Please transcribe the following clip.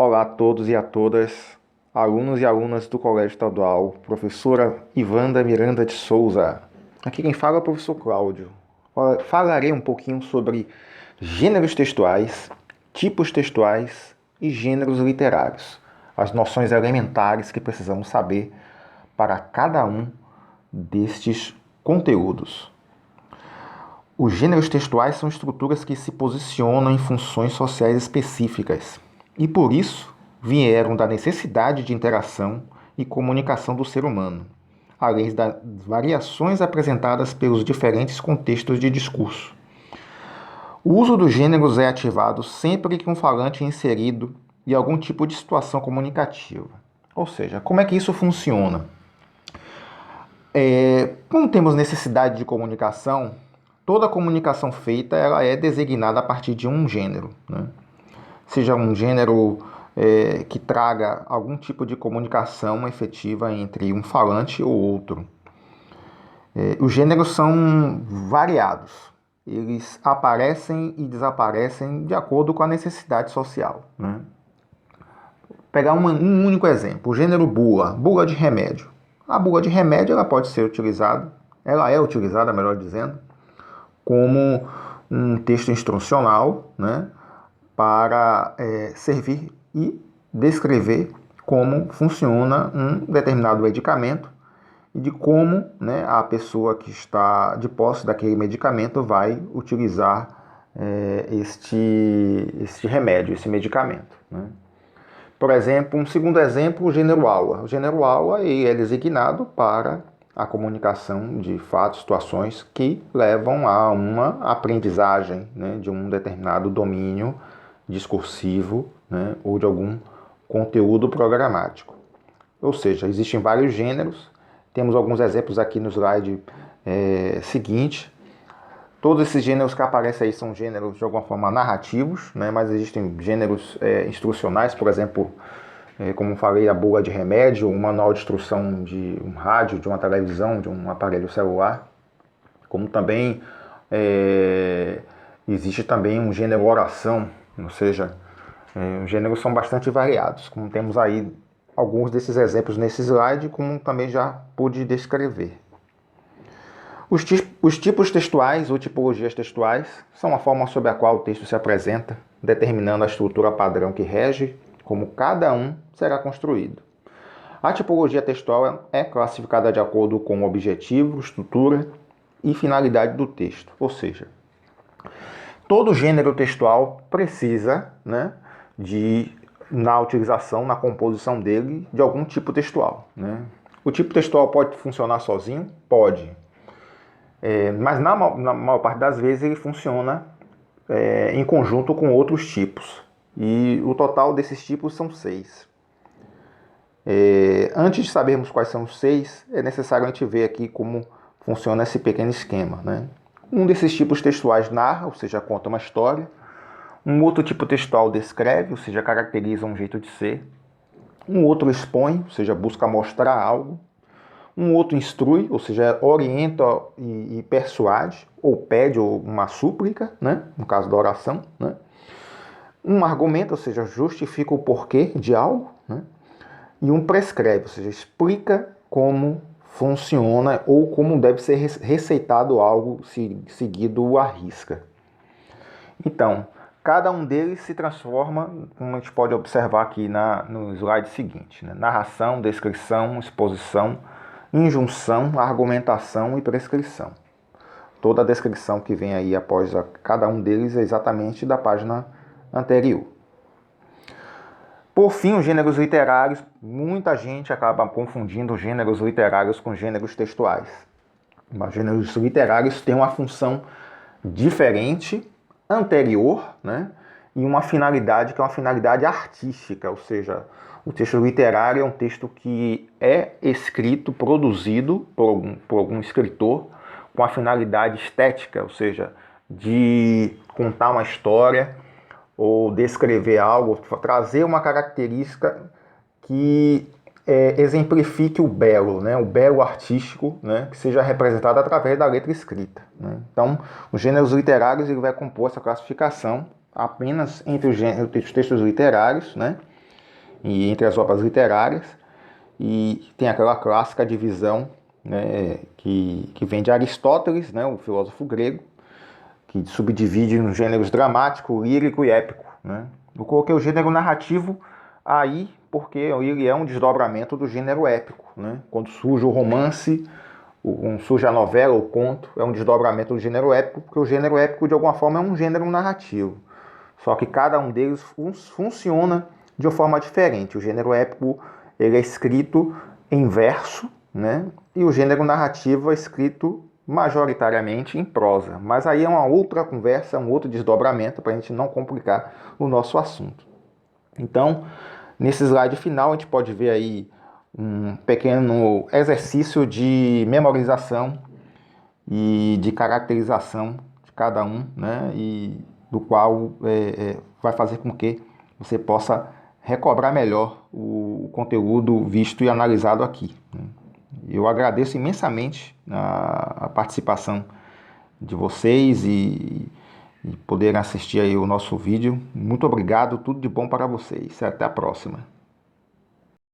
Olá a todos e a todas, alunos e alunas do Colégio Estadual, professora Ivanda Miranda de Souza. Aqui quem fala é o professor Cláudio. Falarei um pouquinho sobre gêneros textuais, tipos textuais e gêneros literários, as noções elementares que precisamos saber para cada um destes conteúdos. Os gêneros textuais são estruturas que se posicionam em funções sociais específicas e, por isso, vieram da necessidade de interação e comunicação do ser humano, além das variações apresentadas pelos diferentes contextos de discurso. O uso dos gêneros é ativado sempre que um falante é inserido em algum tipo de situação comunicativa. Ou seja, como é que isso funciona? Quando temos necessidade de comunicação, toda comunicação feita ela é designada a partir de um gênero, né? Seja um gênero que traga algum tipo de comunicação efetiva entre um falante ou outro. Os gêneros são variados, eles aparecem e desaparecem de acordo com a necessidade social, né? Pegar um único exemplo, o gênero bula, bula de remédio. A bula de remédio ela pode ser utilizada, ela é utilizada, melhor dizendo, como um texto instrucional, né, para servir e descrever como funciona um determinado medicamento e de como, né, a pessoa que está de posse daquele medicamento vai utilizar este remédio, esse medicamento, né? Por exemplo, um segundo exemplo, o gênero aula. O gênero aula ele é designado para a comunicação de fatos, situações que levam a uma aprendizagem, né, de um determinado domínio discursivo, né, ou de algum conteúdo programático. Ou seja, existem vários gêneros, temos alguns exemplos aqui no slide seguinte. Todos esses gêneros que aparecem aí são gêneros de alguma forma narrativos, né, mas existem gêneros instrucionais, por exemplo, como falei, a bula de remédio, um manual de instrução de um rádio, de uma televisão, de um aparelho celular. Como também existe também um gênero oração, ou seja, os gêneros são bastante variados, como temos aí alguns desses exemplos nesse slide, como também já pude descrever. Os tipos textuais ou tipologias textuais são a forma sob a qual o texto se apresenta, determinando a estrutura padrão que rege como cada um será construído. A tipologia textual é classificada de acordo com o objetivo, estrutura e finalidade do texto, ou seja, todo gênero textual precisa, né, na utilização, na composição dele, de algum tipo textual, né? O tipo textual pode funcionar sozinho? Pode. Mas na maior parte das vezes ele funciona em conjunto com outros tipos. E o total desses tipos são 6. Antes de sabermos quais são os 6, é necessário a gente ver aqui como funciona esse pequeno esquema, né? Um desses tipos textuais narra, ou seja, conta uma história. Um outro tipo textual descreve, ou seja, caracteriza um jeito de ser. Um outro expõe, ou seja, busca mostrar algo. Um outro instrui, ou seja, orienta e persuade, ou pede uma súplica, né? No caso da oração, né? Um argumenta, ou seja, justifica o porquê de algo, né? E um prescreve, ou seja, explica como funciona ou como deve ser receitado algo seguido à risca. Então, cada um deles se transforma, como a gente pode observar aqui no slide seguinte, né? Narração, descrição, exposição, injunção, argumentação e prescrição. Toda a descrição que vem aí após cada um deles é exatamente da página anterior. Por fim, os gêneros literários. Muita gente acaba confundindo gêneros literários com gêneros textuais. Mas gêneros literários têm uma função diferente, anterior, né? E uma finalidade que é uma finalidade artística, ou seja, o texto literário é um texto que é escrito, produzido por algum escritor com a finalidade estética, ou seja, de contar uma história ou descrever algo, trazer uma característica que exemplifique o belo, né? O belo artístico, né? Que seja representado através da letra escrita, né? Então, os gêneros literários ele vai compor essa classificação apenas entre os textos literários, né? e entre as obras literárias, e tem aquela clássica divisão, né, que vem de Aristóteles, né, o filósofo grego, que subdivide nos gêneros dramático, lírico e épico, né? Eu coloquei o gênero narrativo aí porque ele é um desdobramento do gênero épico, né? Quando surge o romance, surge a novela, o conto, é um desdobramento do gênero épico, porque o gênero épico de alguma forma é um gênero narrativo. Só que cada um deles funciona de uma forma diferente. O gênero épico ele é escrito em verso, né? E o gênero narrativo é escrito majoritariamente em prosa. Mas aí é uma outra conversa, um outro desdobramento para a gente não complicar o nosso assunto. Então, nesse slide final a gente pode ver aí um pequeno exercício de memorização e de caracterização de cada um, né? E do qual vai fazer com que você possa recobrar melhor o conteúdo visto e analisado aqui, né? Eu agradeço imensamente a participação de vocês e poderem assistir aí o nosso vídeo. Muito obrigado, tudo de bom para vocês. Até a próxima.